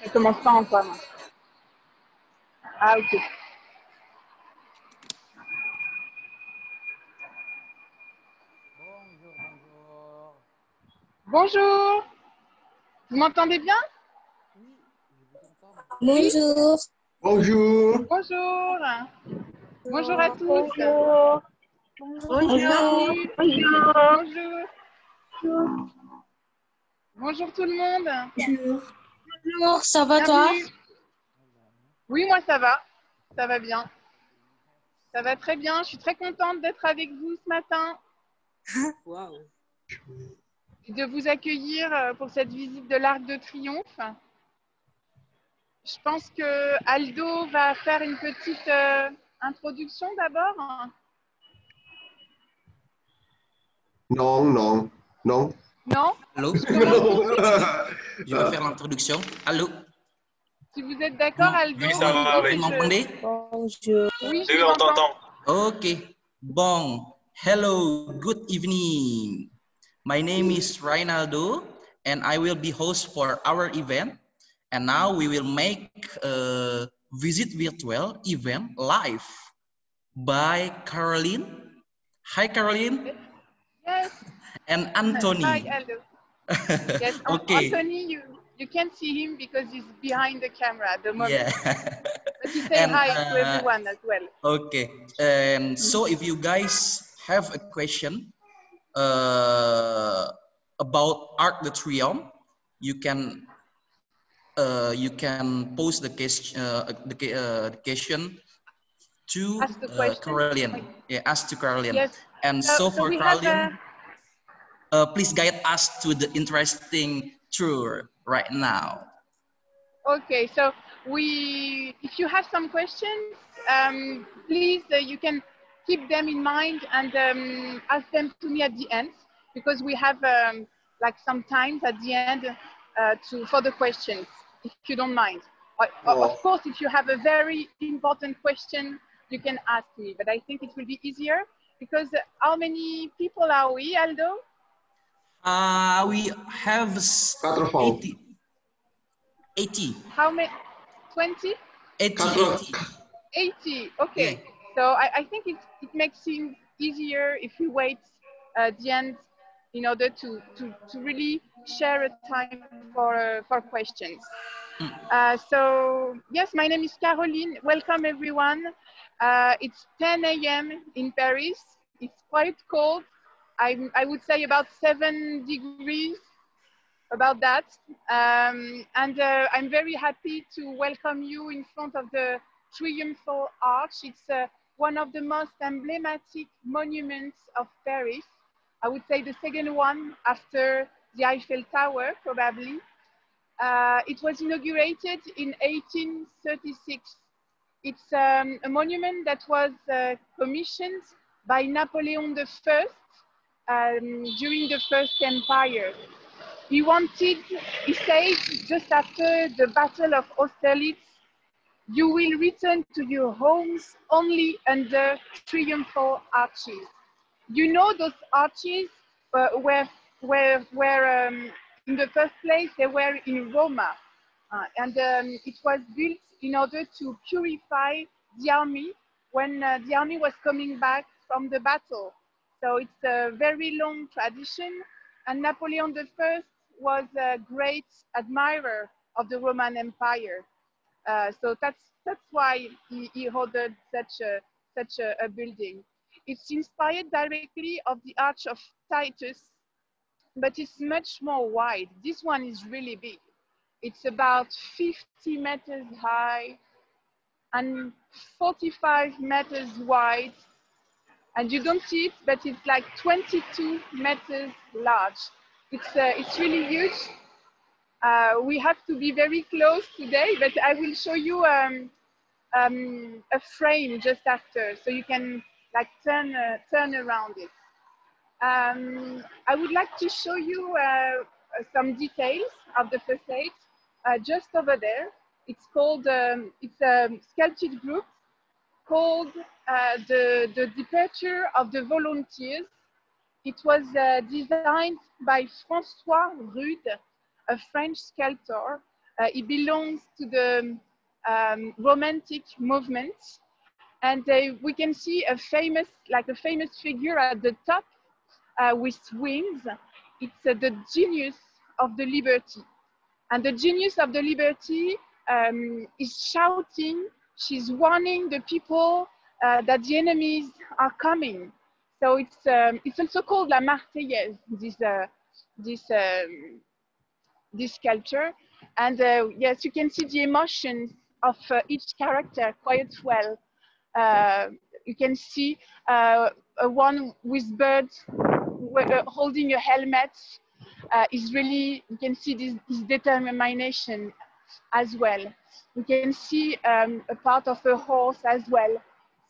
Ça commence pas encore. Hein. Ah, ok. Bonjour. Vous m'entendez bien? Bonjour. Bonjour. Bonjour. Bonjour à tous. Bonjour. Bonjour. Bonjour. Bonjour tout le monde. Bonjour, ça va toi? Bienvenue. Oui, moi ça va. Ça va bien. Ça va très bien. Je suis très contente d'être avec vous ce matin. Wow. Et de vous accueillir pour cette visite de l'Arc de Triomphe. Je pense que Aldo va faire une petite introduction d'abord. Non, non, non. Non? Allô? Je vais faire l'introduction. Allô? Si vous êtes d'accord, Aldo, Oui, ça va, Vous m'entendez? Bonjour. Oui, je Oui, vous on entends. t'entend. Ok. Bon. Hello. Good evening. My name is Reynaldo, and I will be host for our event. And now we will make a visit virtual event live by Caroline. Hi, Caroline. Yes. And Anthony. Hi, Aldo. Yes, Okay. Anthony, you can't see him because he's behind the camera at the moment. Yeah. But you say And, hi to everyone as well. Okay. And so if you guys have a question about Arc de Triomphe, you can post the question to Ask the question. Caroline. Yeah, ask to Caroline. Yes. And so for we Caroline, have please guide us to the interesting tour right now. Okay, so if you have some questions, please you can keep them in mind and ask them to me at the end, because we have like some times at the end for the questions, if you don't mind. Of course, if you have a very important question, you can ask me, but I think it will be easier because how many people are we, Aldo? We have 80. 80. How many? 20? 80. 80. Okay. Yeah. So I think it makes things easier if we wait at the end in order to really share a time for questions. So yes, my name is Caroline. Welcome everyone. It's 10 a.m. in Paris. It's quite cold. I would say about 7 degrees, about that. And I'm very happy to welcome you in front of the Triumphal Arch. It's one of the most emblematic monuments of Paris. I would say the second one after the Eiffel Tower, probably. It was inaugurated in 1836. It's a monument that was commissioned by Napoleon I during the First Empire. He said just after the Battle of Austerlitz, you will return to your homes only under triumphal arches. You know those arches where in the first place they were in Roma, and it was built in order to purify the army when the army was coming back from the battle. So it's a very long tradition, and Napoleon I was a great admirer of the Roman Empire. So that's why he ordered such a building. It's inspired directly of the Arch of Titus, but it's much more wide. This one is really big. It's about 50 meters high and 45 meters wide. And you don't see it, but it's like 22 meters large. It's really huge. We have to be very close today, but I will show you a frame just after, so you can like turn around it. I would like to show you some details of the facade just over there. It's called, it's a sculpted group called the Departure of the Volunteers. It was designed by François Rude, a French sculptor. He belongs to the Romantic movement. And we can see a famous figure at the top with wings. It's the genius of the liberty. And the genius of the liberty is shouting, she's warning the people that the enemies are coming. So it's also called La Marseillaise, this sculpture. And yes, you can see the emotions of each character quite well. You can see one with birds holding a helmet is really, you can see this determination as well. You can see a part of a horse as well.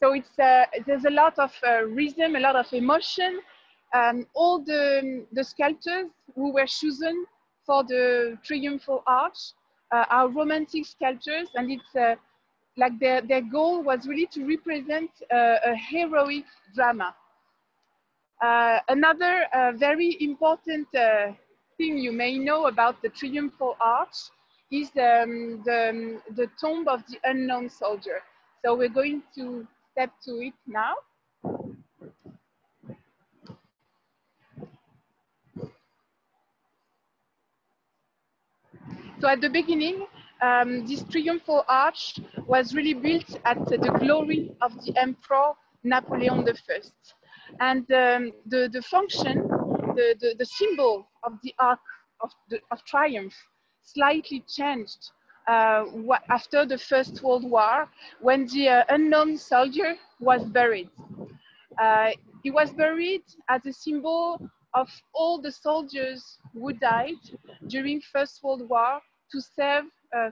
So it's there's a lot of rhythm, a lot of emotion. All the sculptors who were chosen for the Triumphal Arch are romantic sculptors, and it's like their goal was really to represent a heroic drama. Another very important thing you may know about the Triumphal Arch is the tomb of the unknown soldier. So we're going to step to it now. So at the beginning, this Triumphal Arch was really built at the glory of the Emperor Napoleon I. And the function, the symbol of the Arc of Triumph slightly changed after the First World War, when the unknown soldier was buried. He was buried as a symbol of all the soldiers who died during First World War to serve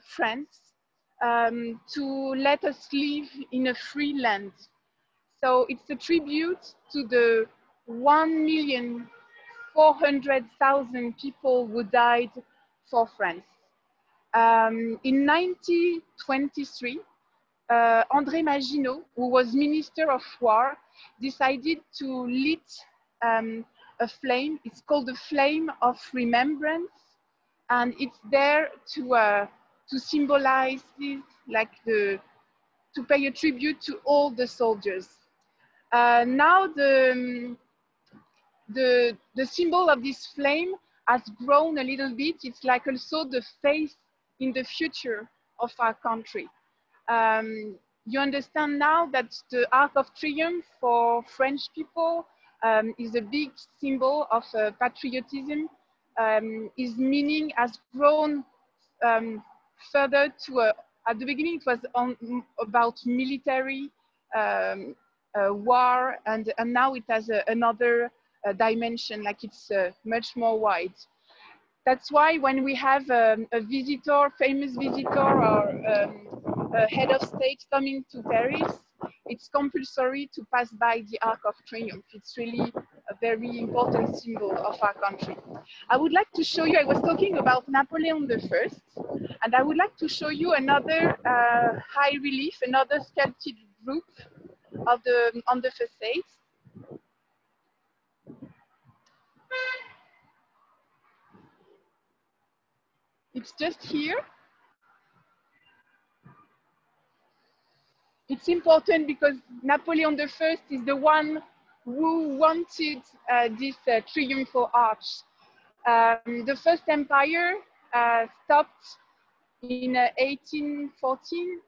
France, to let us live in a free land. So it's a tribute to the 1,400,000 people who died for France. In 1923, André Maginot, who was Minister of War, decided to lit a flame. It's called the Flame of Remembrance, and it's there to symbolize this, like to pay a tribute to all the soldiers. Now the symbol of this flame has grown a little bit. It's like also the faith in the future of our country. You understand now that the Arc of Triumph for French people is a big symbol of patriotism. His meaning has grown further to, at the beginning it was about military war, and now it has another dimension, like it's much more wide. That's why when we have a visitor, famous visitor, or a head of state coming to Paris, it's compulsory to pass by the Arc of Triumph. It's really a very important symbol of our country. I would like to show you, I was talking about Napoleon I, and I would like to show you another high relief, another sculpted group of on the facades. It's just here. It's important because Napoleon I is the one who wanted this triumphal arch. The First Empire stopped in 1814,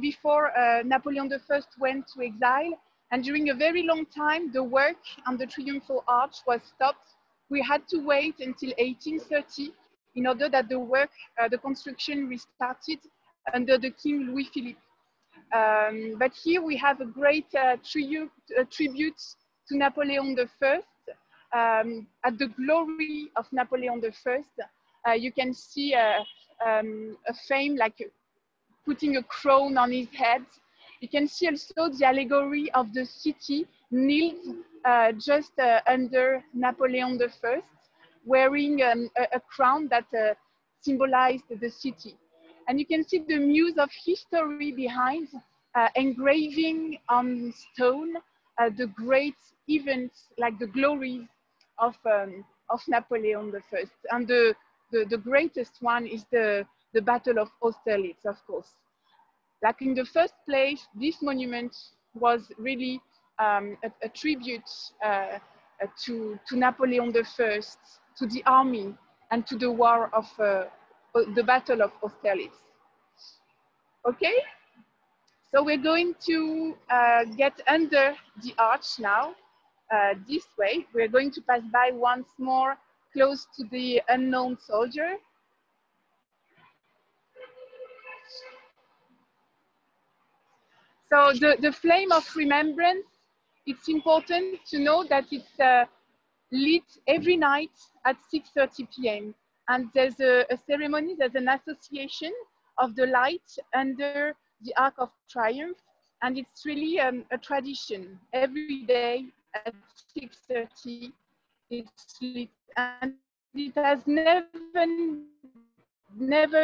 before Napoleon I went to exile. And during a very long time, the work on the triumphal arch was stopped. We had to wait until 1830 in order that the work, the construction restarted under the King Louis Philippe. But here we have a great tribute to Napoleon I. At the glory of Napoleon I, you can see a fame, like putting a crown on his head. You can see also the allegory of the city kneeled just under Napoleon I, wearing a crown that symbolized the city. And you can see the muse of history behind, engraving on stone the great events, like the glories of Napoleon I. And the greatest one is the Battle of Austerlitz, of course. Like in the first place, this monument was really a tribute to Napoleon I, to the army, and to the war of the Battle of Austerlitz. Okay, so we're going to get under the arch now, this way. We're going to pass by once more, close to the unknown soldier. So the Flame of Remembrance, it's important to know that it's lit every night at 6:30 p.m. And there's a ceremony, there's an association of the light under the Arc of Triumph. And it's really a tradition. Every day at 6:30, it's lit. And it has never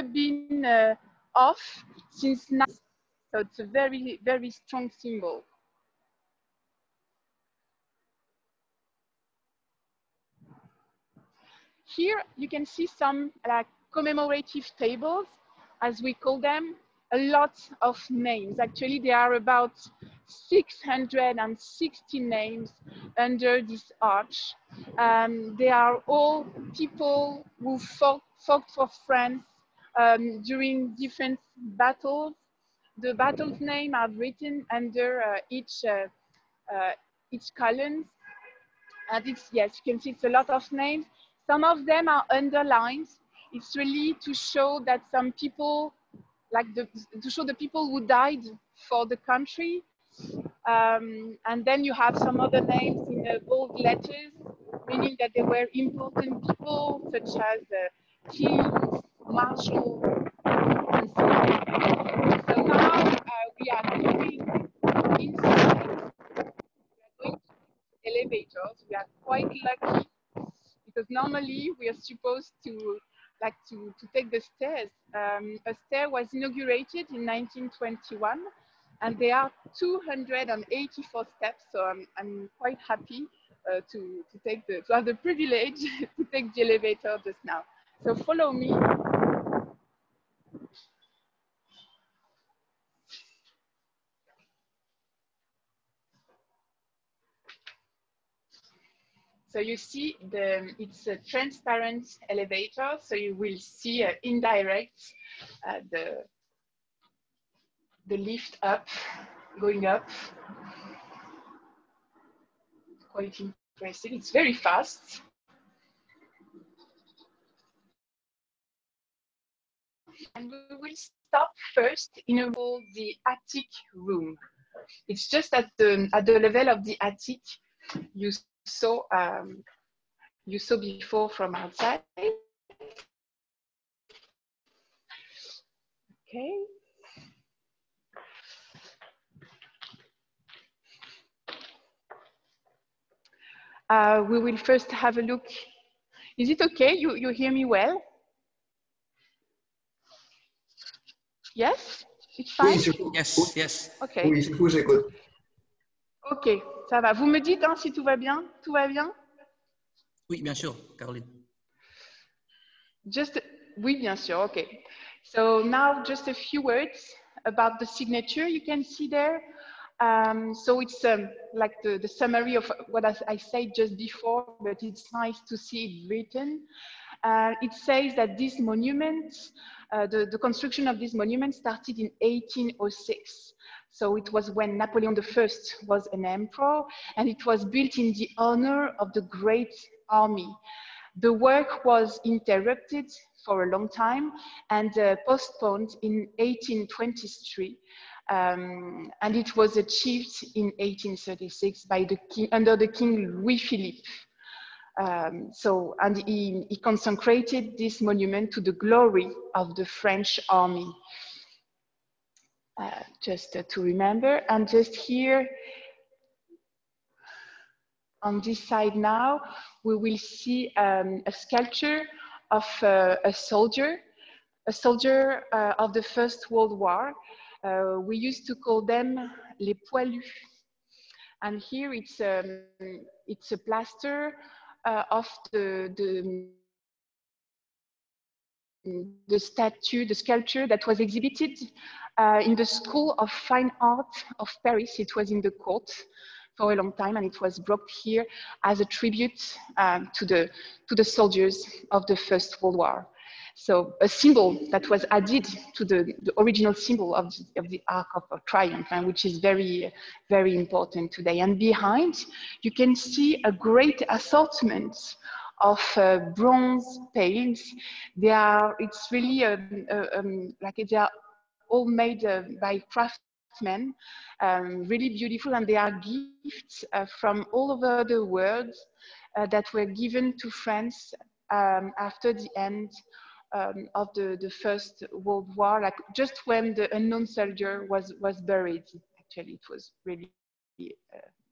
been off since now. So it's a very, very strong symbol. Here you can see some like commemorative tables, as we call them, a lot of names. Actually, there are about 660 names under this arch. They are all people who fought for France during different battles. The battle's name are written under each column. And it's, yes, you can see it's a lot of names. Some of them are underlined. It's really to show that some people, like to show the people who died for the country. And then you have some other names in bold letters, meaning that they were important people, such as kings, marshals, and so on. So now we are going inside. We are going to elevators. We are quite lucky because normally we are supposed to take the stairs. A stair was inaugurated in 1921, and there are 284 steps. So I'm quite happy to have the privilege to take the elevator just now. So follow me. So you see, it's a transparent elevator, so you will see indirect the lift up, going up. Quite impressive. It's very fast. And we will stop first in the attic room. It's just at the level of the attic you saw before from outside. Okay. We will first have a look. Is it okay? You hear me well? Yes? It's fine? Yes, yes. Okay. Oui, je vous écoute. Ok, ça va. Vous me dites hein, si tout va bien? Tout va bien? Oui, bien sûr, Caroline. Oui, bien sûr. Okay. So now just a few words about the signature you can see there. So it's like the summary of what I said just before, but it's nice to see it written. It says that this monument, the construction of this monument started in 1806. So it was when Napoleon I was an emperor, and it was built in the honor of the great army. The work was interrupted for a long time and postponed in 1823. And it was achieved in 1836 by the king, under the King Louis Philippe. And he consecrated this monument to the glory of the French army. Just to remember, and just here on this side now, we will see a sculpture of a soldier a soldier of the First World War. We used to call them les poilus. And here it's a plaster of the statue, the sculpture that was exhibited in the School of Fine Art of Paris. It was in the court for a long time, and it was brought here as a tribute to the soldiers of the First World War. So a symbol that was added to the original symbol of the Arc of Triumph, and which is very, very important today. And behind, you can see a great assortment of bronze pails. It's really like they are all made by craftsmen, really beautiful, and they are gifts from all over the world that were given to France after the end of the First World War, like just when the unknown soldier was buried. Actually, it was really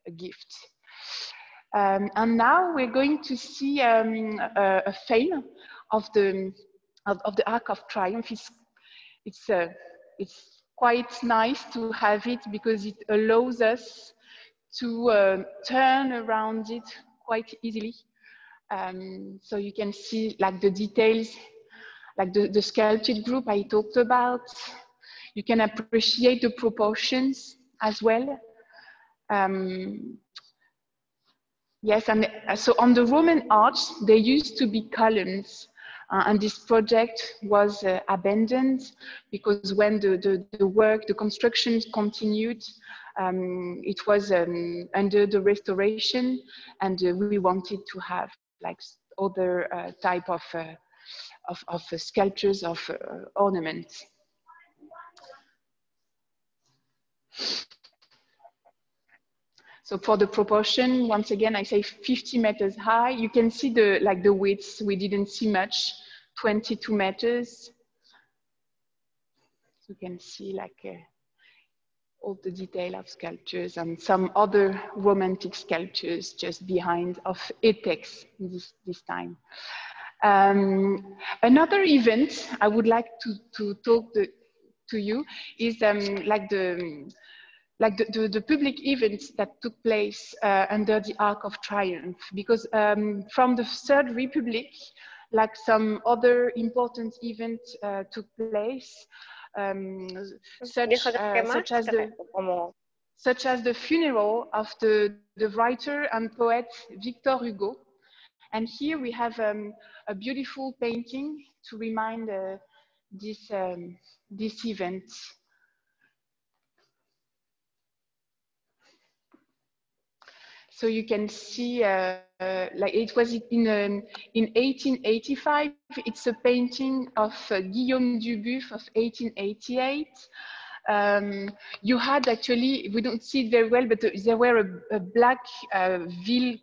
a gift. And now we're going to see a film of the Arc of Triumph. It's quite nice to have it because it allows us to turn around it quite easily. So you can see like the details, like the sculpted group I talked about. You can appreciate the proportions as well. Yes, and so on the Roman arch, there used to be columns, and this project was abandoned because when the construction continued, it was under the restoration, and we wanted to have like other type of sculptures, of ornaments. So for the proportion, once again, I say 50 meters high. You can see the width. We didn't see much, 22 meters. You can see like all the detail of sculptures and some other romantic sculptures just behind of Etex this time. Another event I would like to talk to you is like the public events that took place under the Arc of Triumph, because from the Third Republic, like some other important events took place, such as the funeral of the writer and poet Victor Hugo. And here we have a beautiful painting to remind this event. So you can see, like it was in 1885. It's a painting of Guillaume Dubuff of 1888. You had actually, we don't see it very well, but there were a black veil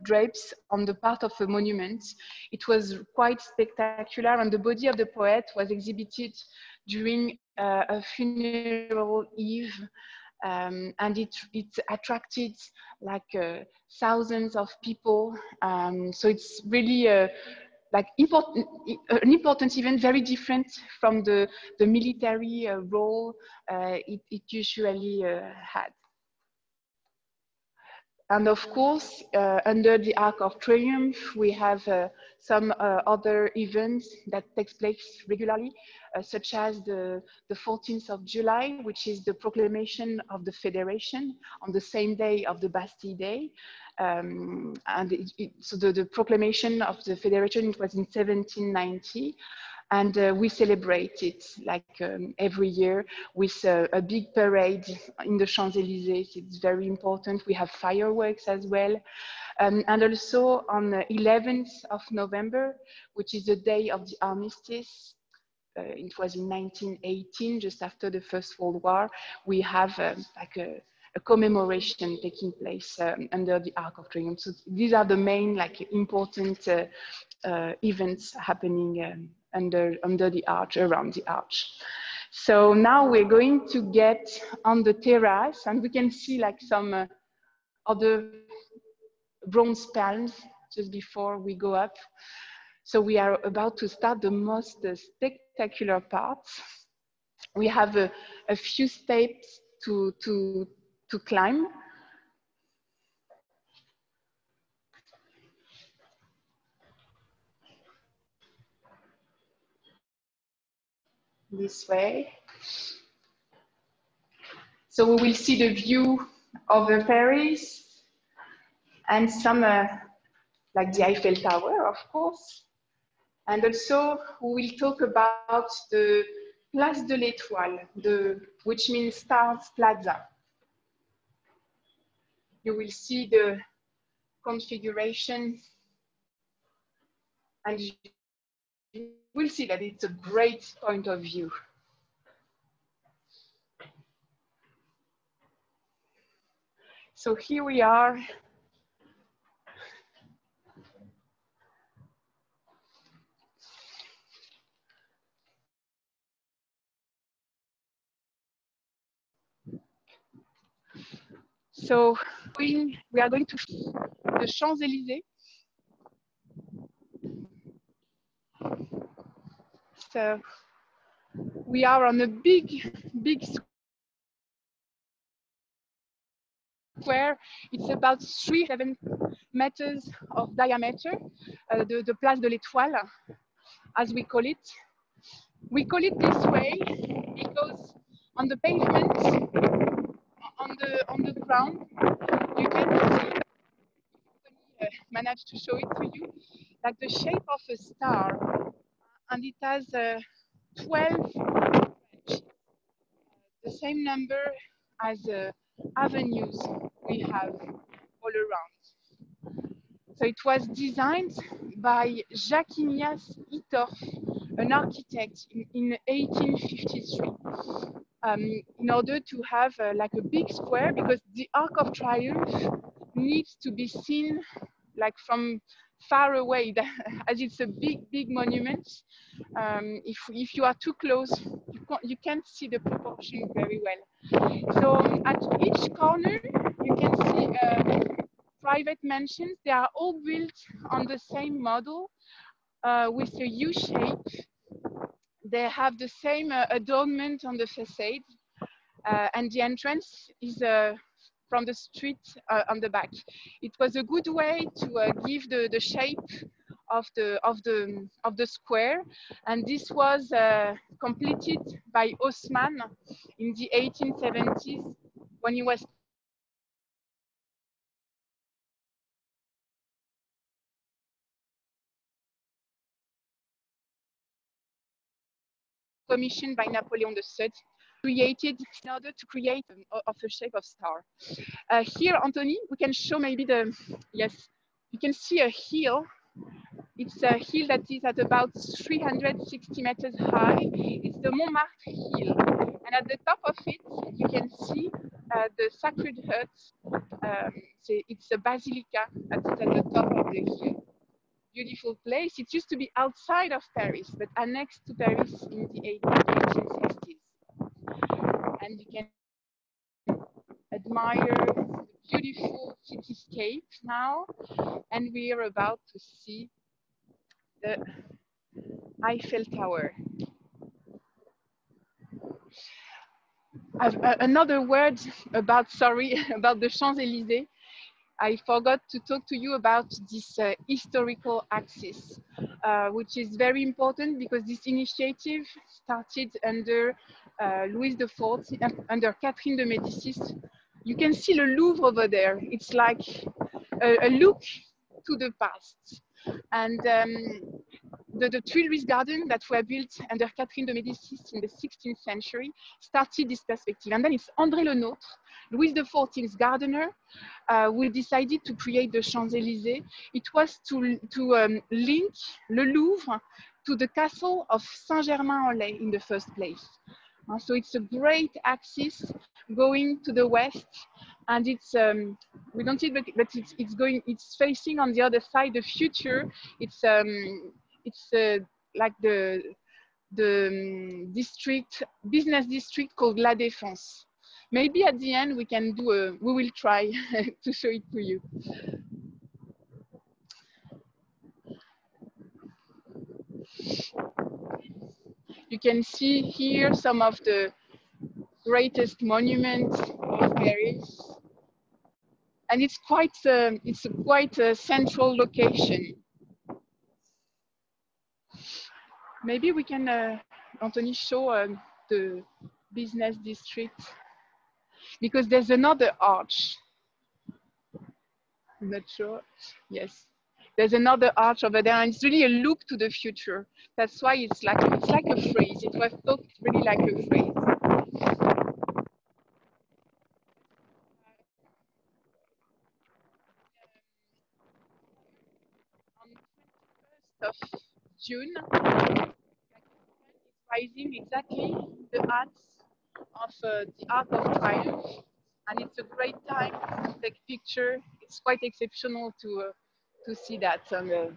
drapes on the part of a monument. It was quite spectacular, and the body of the poet was exhibited during a funeral eve. And it attracted like thousands of people. So it's really like an important event, very different from the military role it usually had. And of course, under the Arc of Triumph, we have some other events that takes place regularly, such as the 14th of July, which is the proclamation of the Federation on the same day of the Bastille Day. So the proclamation of the Federation was in 1790. And we celebrate it like every year with a big parade in the Champs-Élysées. It's very important. We have fireworks as well. And also on the 11th of November, which is the day of the armistice, it was in 1918, just after the First World War, we have like a commemoration taking place under the Arc of Triumph. So these are the main like important events happening under the arch, around the arch. So now we're going to get on the terrace, and we can see like some other bronze palms just before we go up. So we are about to start the most spectacular part. We have a few steps to climb. This way. So we will see the view over Paris and some, like the Eiffel Tower, of course. And also we will talk about the Place de l'Étoile, which means Stars Plaza. You will see the configuration and you will see that it's a great point of view. So here we are. So we are going to the Champs-Élysées. So we are on a big square. It's about 3-7 meters of diameter, the Place de l'Étoile, as we call it. We call it this way because on the pavement, on the ground, you can see, managed to show it to you, like the shape of a star, and it has 12 branches, the same number as avenues we have all around. So it was designed by Jacques-Ignace Hittorf, an architect in 1853, in order to have like a big square, because the Arc of Triumph needs to be seen like from far away, as it's a big monument. If you are too close, you can't see the proportion very well. So at each corner, you can see private mansions. They are all built on the same model with a U shape. They have the same adornment on the facade, and the entrance is from the street on the back. It was a good way to give the shape of the square, and this was completed by Haussmann in the 1870s when he was commissioned by Napoleon III, created in order to create of a shape of star. Here, Anthony, we can show maybe yes, you can see a hill. It's a hill that is at about 360 meters high. It's the Montmartre Hill. And at the top of it, you can see the Sacred Heart. It's a basilica that is at the top of the hill. Beautiful place. It used to be outside of Paris, but annexed to Paris in the 1860s. And you can admire the beautiful cityscape now. And we are about to see the Eiffel Tower. Another word about the Champs-Élysées. I forgot to talk to you about this historical axis, which is very important because this initiative started under Louis XIV, under Catherine de Médicis. You can see the Louvre over there. It's like a look to the past. And the Tuileries garden that were built under Catherine de Médicis in the 16th century started this perspective. And then it's André Le Nôtre, Louis XIV's gardener, who decided to create the Champs-Élysées. It was to link Le Louvre to the castle of Saint-Germain-en-Laye in the first place. So it's a great axis going to the west, and it's we don't see it, but it's facing on the other side the future. It's like the business district called La Défense. Maybe at the end we can do we will try to show it to you. You can see here some of the greatest monuments of Paris. And it's quite a central location. Maybe we can, Anthony, show the business district, because there's another arch. I'm not sure. Yes, there's another arch over there, and it's really a look to the future. That's why it's like a phrase. It was thought really like a phrase. On 21st of June, is rising exactly the arcs of the Arc of Triomphe, and it's a great time to take picture. It's quite exceptional to see that, and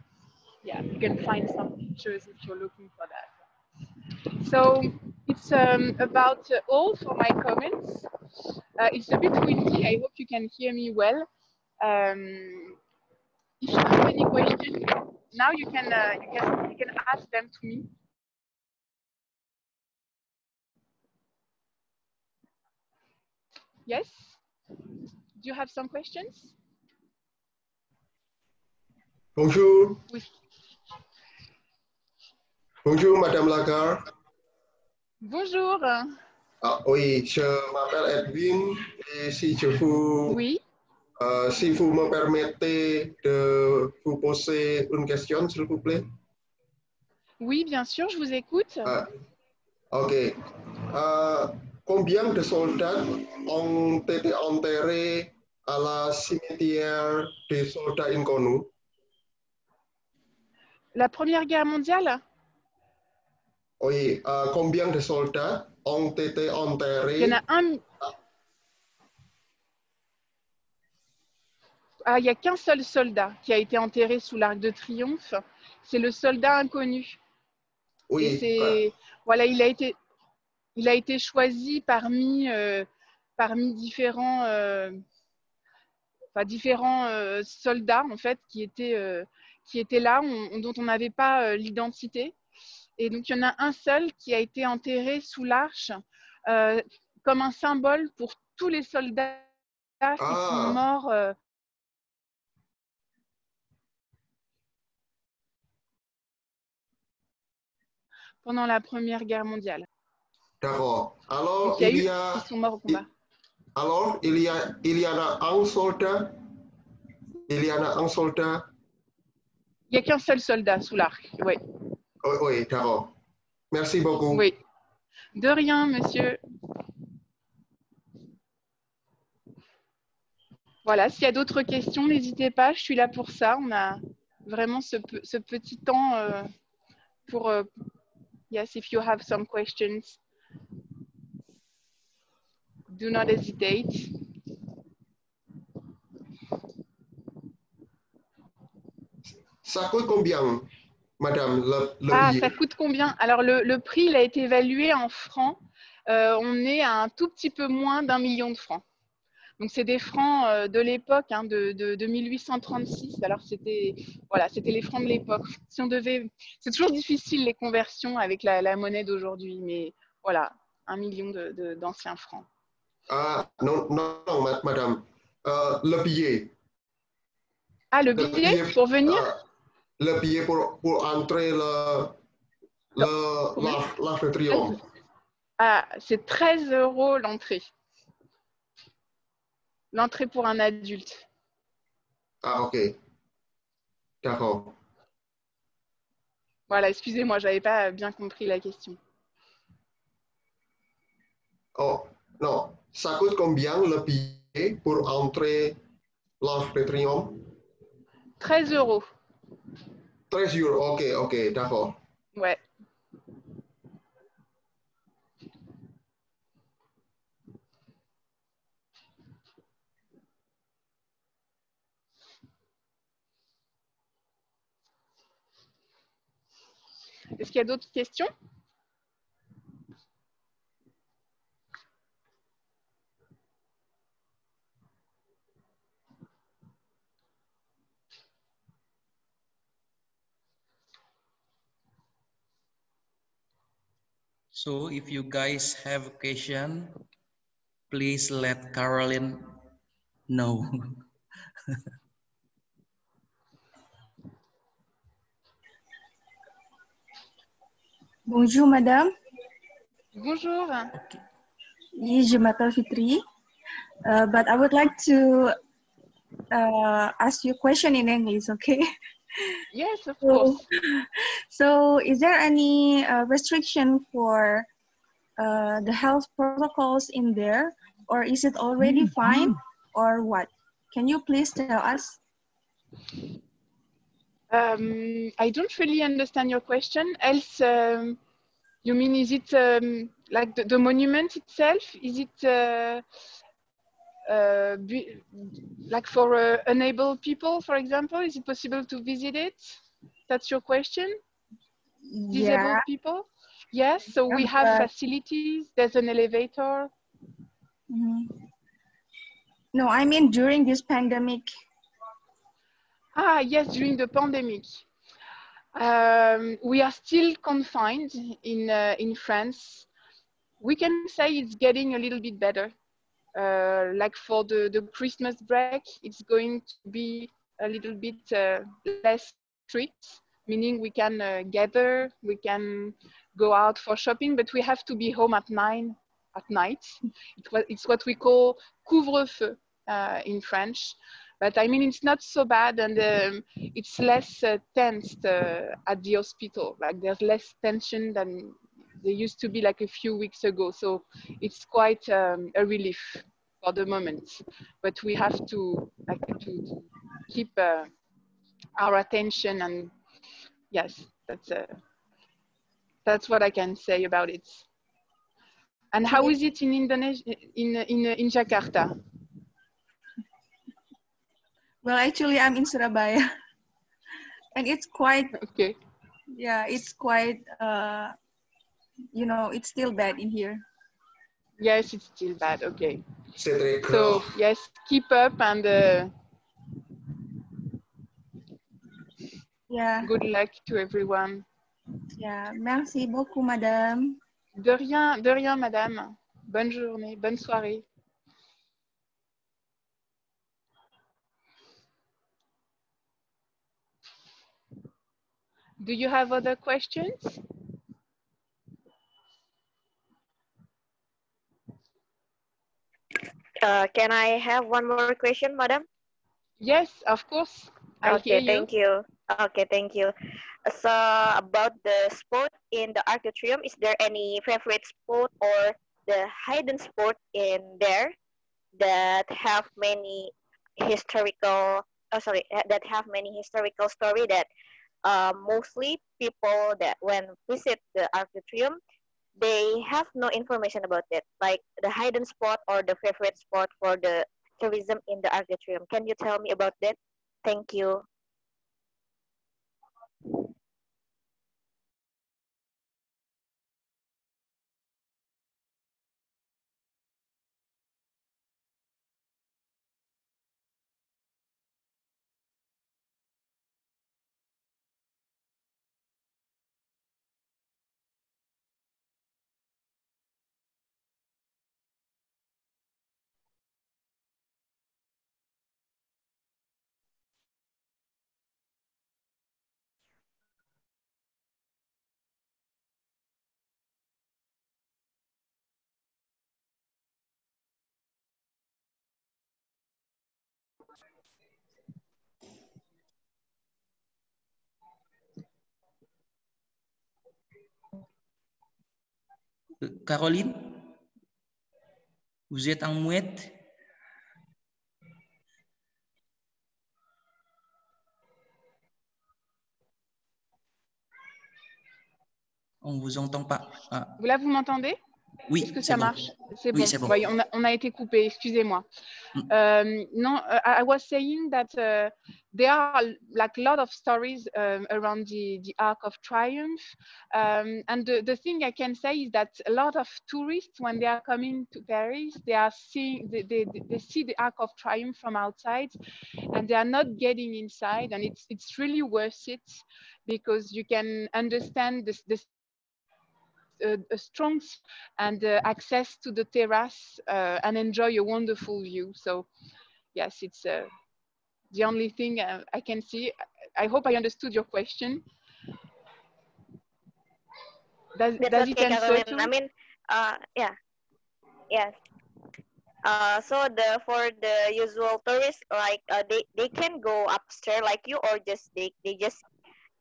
yeah, you can find some pictures if you're looking for that. So it's about all for my comments. It's a bit windy. I hope you can hear me well. If you have any questions, now you can ask them to me. Yes? Do you have some questions? Bonjour. Oui. Bonjour, Madame Lagarde. Bonjour. Ah, oui, je m'appelle Edwin et si je vous, Oui. si vous me permettez de vous poser une question, s'il vous plaît. Oui, bien sûr, je vous écoute. Ok. Combien de soldats ont été enterrés à la cimetière des soldats inconnus? La Première Guerre mondiale? Oui, combien de soldats ont été enterrés? Il y en a un. Ah, il n'y a qu'un seul soldat qui a été enterré sous l'Arc de Triomphe. C'est le soldat inconnu. Oui. Et c'est, voilà, il a été choisi parmi différents, soldats en fait qui étaient là, dont on n'avait pas l'identité. Et donc il y en a un seul qui a été enterré sous l'arche comme un symbole pour tous les soldats qui sont morts. Pendant la Première Guerre mondiale. D'accord. Alors, ils sont morts au combat. Alors, il y en a un soldat. Il y en a un soldat. Il n'y a qu'un seul soldat sous l'arc, oui. Oui, oui, d'accord. Merci beaucoup. Oui. De rien, monsieur. Voilà, s'il y a d'autres questions, n'hésitez pas, je suis là pour ça. On a vraiment ce petit temps pour... yes, if you have some questions, do not hesitate. Ça coûte combien, madame, le billet? Ça coûte combien? Alors, le prix, il a été évalué en francs. On est à un tout petit peu moins d'1 million de francs. Donc, c'est des francs de l'époque, hein, de 1836. Alors, c'était les francs de l'époque. Si on devait, c'est toujours difficile les conversions avec la monnaie d'aujourd'hui, mais voilà, 1 million d'anciens francs. Non, madame. Le billet. Ah, le billet pour venir? Le billet pour entrer l'Arc de Triomphe. Ah, c'est 13 € l'entrée. L'entrée pour un adulte. Ah, ok. D'accord. Voilà, excusez-moi, je n'avais pas bien compris la question. Oh, non. Ça coûte combien le billet pour entrer l'Arc de Triomphe? 13 €. 13 €, ok, d'accord. Ouais. Est-ce qu'il y a d'autres questions? So if you guys have a question, please let Caroline know. Bonjour, madame. Bonjour. Okay. Oui, je m'appelle Fitri. But I would like to ask you a question in English, okay? Yes, of course. So is there any restriction for the health protocols in there, or is it already fine, or what? Can you please tell us? I don't really understand your question. Else, you mean, is it like the monument itself? Is it like for unable people, for example? Is it possible to visit it? That's your question? Yeah. Disabled people? Yes, so we have facilities. There's an elevator. No, I mean during this pandemic. Ah, yes, during the pandemic. We are still confined in France. We can say it's getting a little bit better. Like for the Christmas break, it's going to be a little bit less strict, meaning we can gather, we can go out for shopping, but we have to be home at 9 at night. It's what we call couvre-feu in French. But I mean, it's not so bad, and it's less tensed at the hospital. Like there's less tension than there used to be like a few weeks ago. So it's quite a relief for the moment. But we have to keep our attention, and yes, that's what I can say about it. And how is it in Indonesia, in Jakarta? Well, actually, I'm in Surabaya, and it's quite okay. Yeah, it's quite you know, it's still bad in here. Yes, it's still bad. Okay. Cedric. So yes, keep up, and yeah. Good luck to everyone. Yeah, merci beaucoup, madame. De rien, madame. Bonne journée, bonne soirée. Do you have other questions? Can I have one more question, madam? Yes, of course. I hear you. Thank you. Okay, thank you. So about the sport in the Arc de Triomphe, is there any favorite sport or the hidden sport in there that have many historical, that have many historical story that mostly people that when visit the Arc de Triomphe, they have no information about it, like the hidden spot or the favorite spot for the tourism in the Arc de Triomphe. Can you tell me about that? Thank you. Caroline, vous êtes en muette? On vous entend pas. Ah. Là, vous m'entendez? Oui, est-ce que ça marche? C'est oui, bon. bon. Oui, on a été coupé, excusez-moi. No, I was saying that there are like a lot of stories around the Arc of Triumph. And the thing I can say is that a lot of tourists, when they are coming to Paris, they are seeing, they see the Arc of Triumph from outside, and they are not getting inside. And it's really worth it, because you can understand this a strong and access to the terrace and enjoy a wonderful view. So yes, it's the only thing I can see. I hope I understood your question. Does That's it okay, answer Caroline. too? I mean, yeah, yes. So for the usual tourists, like they can go upstairs like you, or just they just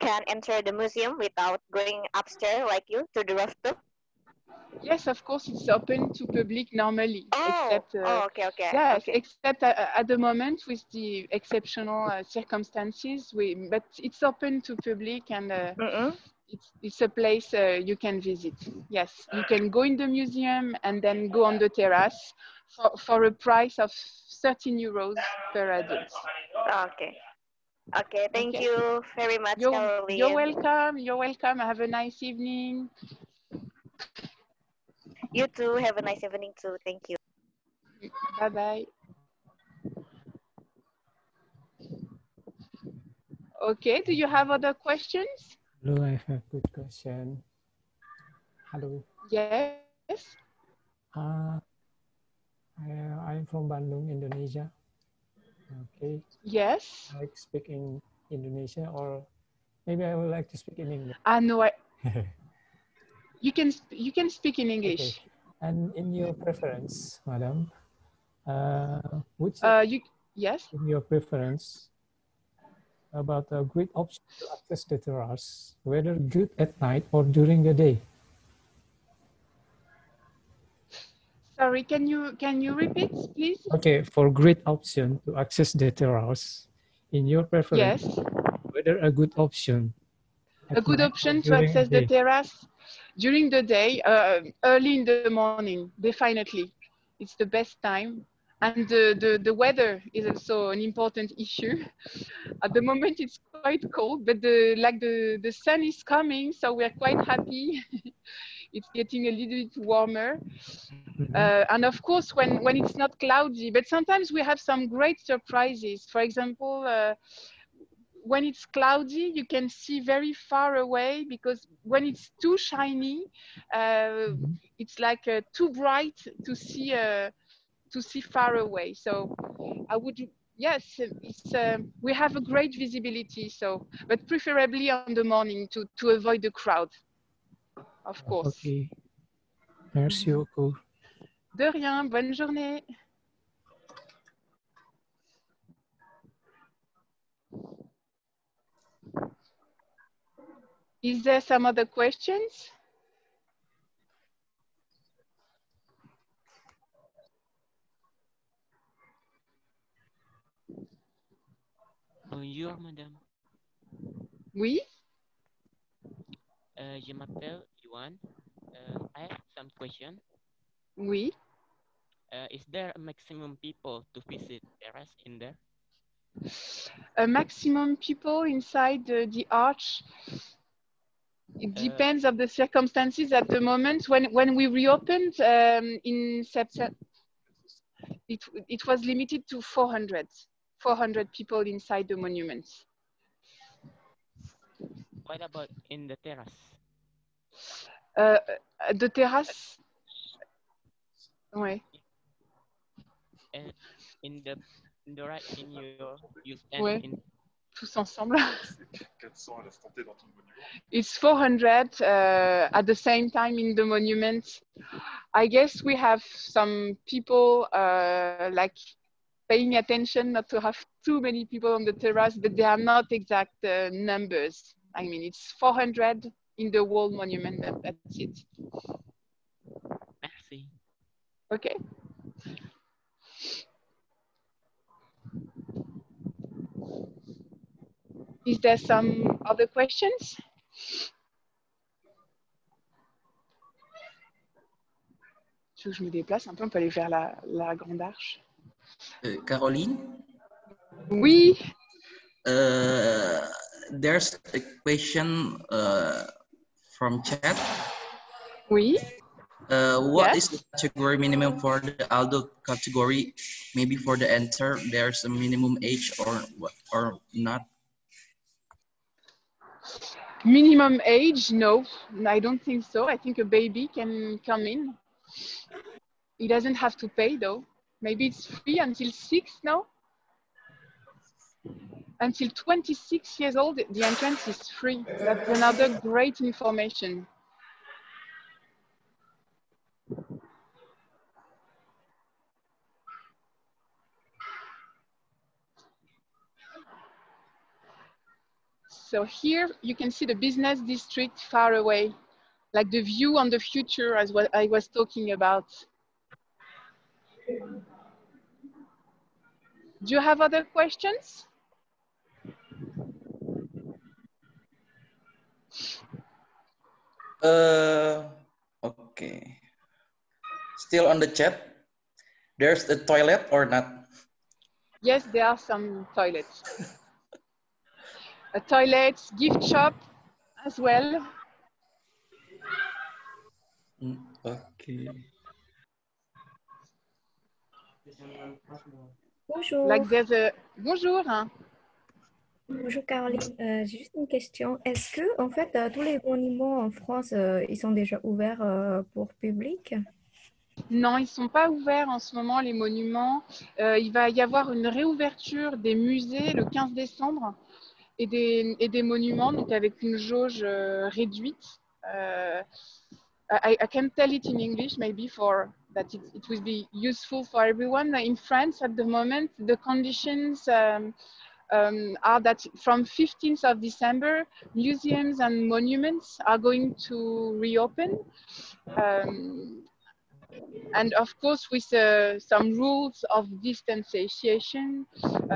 can enter the museum without going upstairs like you to the rooftop. Yes, of course, it's open to public normally, Oh, except okay, okay, yes, okay. except at the moment with the exceptional circumstances. But it's open to public, and Mm-mm. it's a place you can visit. Yes, you can go in the museum and then go on the terrace for a price of 13 euros per adult. Okay, okay. Thank Okay, you very much, you're Caroline. welcome. You're welcome. Have a nice evening. You too. Have a nice evening too. Thank you. Bye bye. Okay, do you have other questions? Hello, I have a good question. Hello. Yes. I'm from Bandung, Indonesia. Okay. Yes. I speak in Indonesia, or maybe I would like to speak in English. No, you can speak in English. Okay. And in your preference, madam, yes. In your preference about a great option to access the terrace, whether good at night or during the day? Sorry, can you repeat, please? Okay, for great option to access the terrace, in your preference, yes, whether a good option? A good option to access the terrace during the day, early in the morning, definitely. It's the best time. And the weather is also an important issue. At the moment, it's quite cold, but the sun is coming, so we're quite happy. It's getting a little bit warmer. And of course, when it's not cloudy, but sometimes we have some great surprises. For example, when it's cloudy, you can see very far away, because when it's too shiny, it's like too bright to see far away. So I would, yes, we have a great visibility. So, but preferably on the morning to avoid the crowd, of course. Okay. Merci beaucoup. De rien. Bonne journée. Is there some other questions? Bonjour, madame. Oui. Je m'appelle Yuan. I have some question. Oui. Is there a maximum people to visit terrace in there? A maximum people inside the arch? It depends of the circumstances at the moment. When we reopened in September, it was limited to 400 people inside the monuments. What about in the terrace? The terrace? Ouais. In the right, in your, you stand Ouais. in. Tous ensemble. It's 400 at the same time in the monument. I guess we have some people like paying attention not to have too many people on the terrace, but they are not exact numbers. I mean, it's 400 in the whole monument, that's it. Merci. Okay. Is there some other questions? Je me déplace un peu, on peut aller vers la grande arche. Caroline? Oui. There's a question from chat. Oui. What is the category minimum for the adult category? Maybe for the enter, there's a minimum age or not? Minimum age, no, I don't think so. I think a baby can come in. He doesn't have to pay though. Maybe it's free until 6 now. Until 26 years old, the entrance is free. That's another great information. So here you can see the business district far away, like the view on the future as what I was talking about. Do you have other questions? Okay. Still on the chat. There's a toilet or not? Yes, there are some toilets. A toilet, gift shop as well. Okay. Bonjour. Like there's a... Bonjour. Bonjour Caroline. J'ai juste une question. Est-ce que en fait tous les monuments en France ils sont déjà ouverts pour public? Non, ils ne sont pas ouverts en ce moment, les monuments. Il va y avoir une réouverture des musées le 15 décembre et des monuments, donc avec une jauge réduite. I can tell it in English, maybe for that it will be useful for everyone. In France, at the moment, the conditions are that from 15th of December, museums and monuments are going to reopen. And of course, with some rules of distanciation,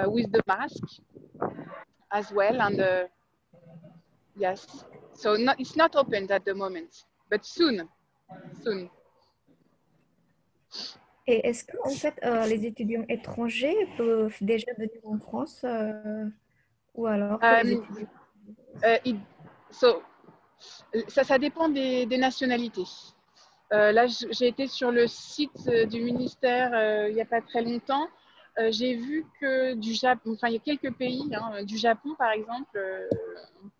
with the mask as well. And yes, so it's not open at the moment, but soon. Et est-ce que en fait les étudiants étrangers peuvent déjà venir en France ou alors que les étudiants... Ça dépend des nationalités. Là, j'ai été sur le site du ministère il n'y a pas très longtemps. J'ai vu que du Japon, enfin il y a quelques pays, hein, du Japon par exemple,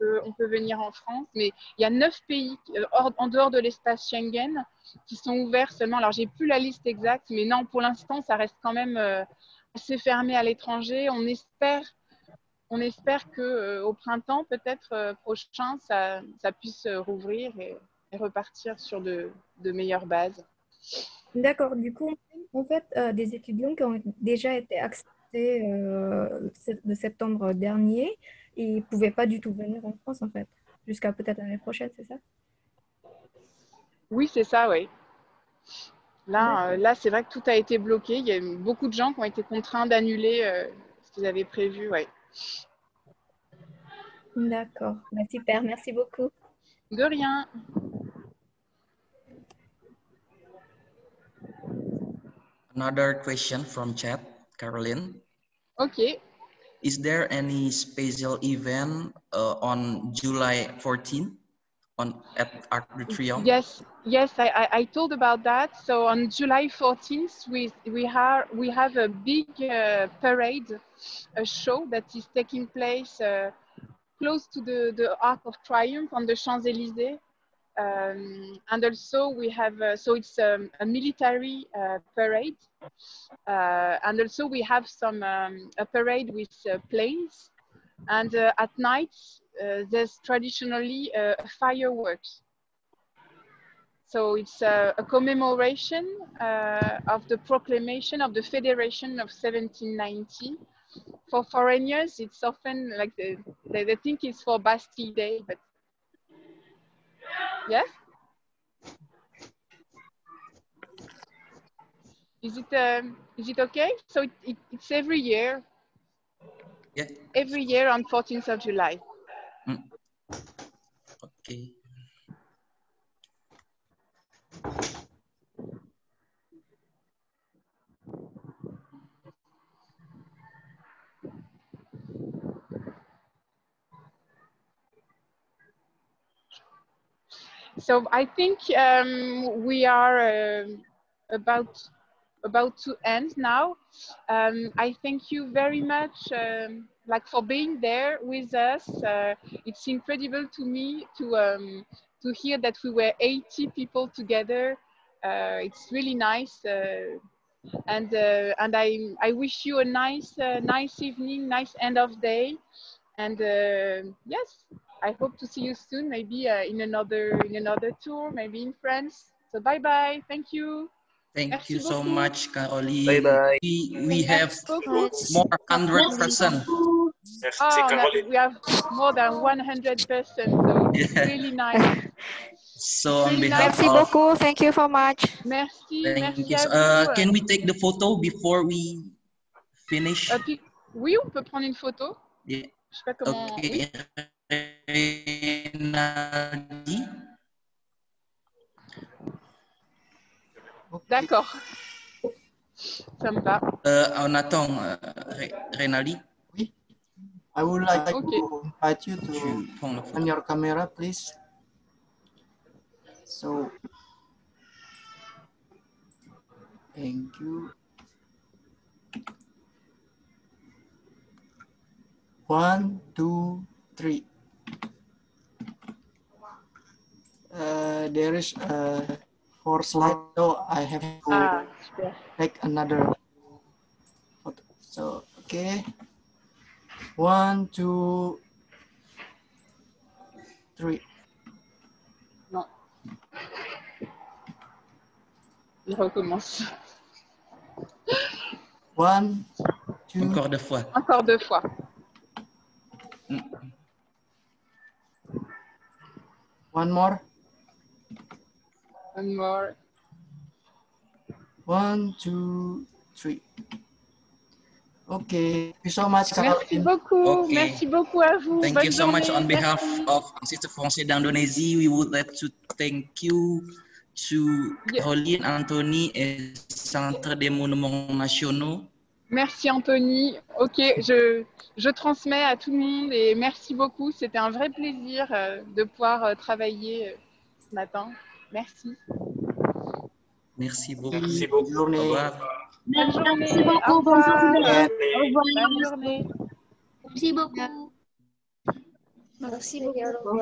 on peut venir en France, mais il y a 9 pays en dehors de l'espace Schengen qui sont ouverts seulement. Alors j'ai plus la liste exacte, mais non, pour l'instant ça reste quand même assez fermé à l'étranger. On espère que au printemps peut-être prochain ça puisse rouvrir et repartir sur de meilleures bases. D'accord, du coup, en fait, des étudiants qui ont déjà été acceptés de septembre dernier, ils ne pouvaient pas du tout venir en France, en fait, jusqu'à peut-être l'année prochaine, c'est ça? Oui, c'est ça, oui. Là c'est vrai que tout a été bloqué. Il y a eu beaucoup de gens qui ont été contraints d'annuler ce qu'ils avaient prévu, ouais. D'accord, bah, super, merci beaucoup. De rien. Another question from chat, Caroline. Okay. Is there any special event on July 14th at Arc de Triomphe? Yes, I told about that. So on July 14th, we have a big parade, a show that is taking place close to the Arc of Triumph on the Champs-Élysées. And also we have, so it's a military parade. And also we have a parade with planes. And at night, there's traditionally fireworks. So it's a commemoration of the Proclamation of the Federation of 1790. For foreigners, it's often like they think it's for Bastille Day, but yes. Is it okay? So it's every year. Yeah. Every year on 14th of July. Okay. So I think we are about about to end now. I thank you very much like for being there with us. It's incredible to me to hear that we were 80 people together. It's really nice. And I wish you a nice evening, nice end of day, and yes, I hope to see you soon, maybe in another tour, maybe in France. So bye bye, thank you. Thank you Merci so beaucoup. much, Caroline. Bye-bye. We have Merci beaucoup. more 100%. We have more than 100%, so it's really nice. So on really behalf nice. of... Merci beaucoup. Thank you so much. Merci, Thank merci you. à vous. Can we take the photo before we finish? Oui, on peut prendre une photo. Yeah. Je sais pas comment. Okay. Oui. D'accord. Ça me va. On attend Renali. Oui. I would like to invite you to on your camera, please. So, thank you. 1, 2, 3. There is 4 slides, so I have to take another photo. So, okay. 1, 2, 3. Non. Il recommence. 1, 2. Encore 2 fois. Encore 2 fois. One more. One more. 1, 2, 3. Okay. Thank you so much, Merci beaucoup. Okay. Merci beaucoup à vous. Thank Bonne you so much journée. on behalf Merci. of Institut Français d'Indonésie. We would like to thank you to Caroline, Anthony et Centre des Monuments Nationaux. Merci Anthony. Ok, je transmets à tout le monde et merci beaucoup. C'était un vrai plaisir de pouvoir travailler ce matin. Merci. Merci beaucoup. Merci beaucoup. Au revoir. Bonne journée. Merci beaucoup. Au Bonne revoir. journée. Au revoir. Bonne journée. Merci beaucoup. Merci beaucoup.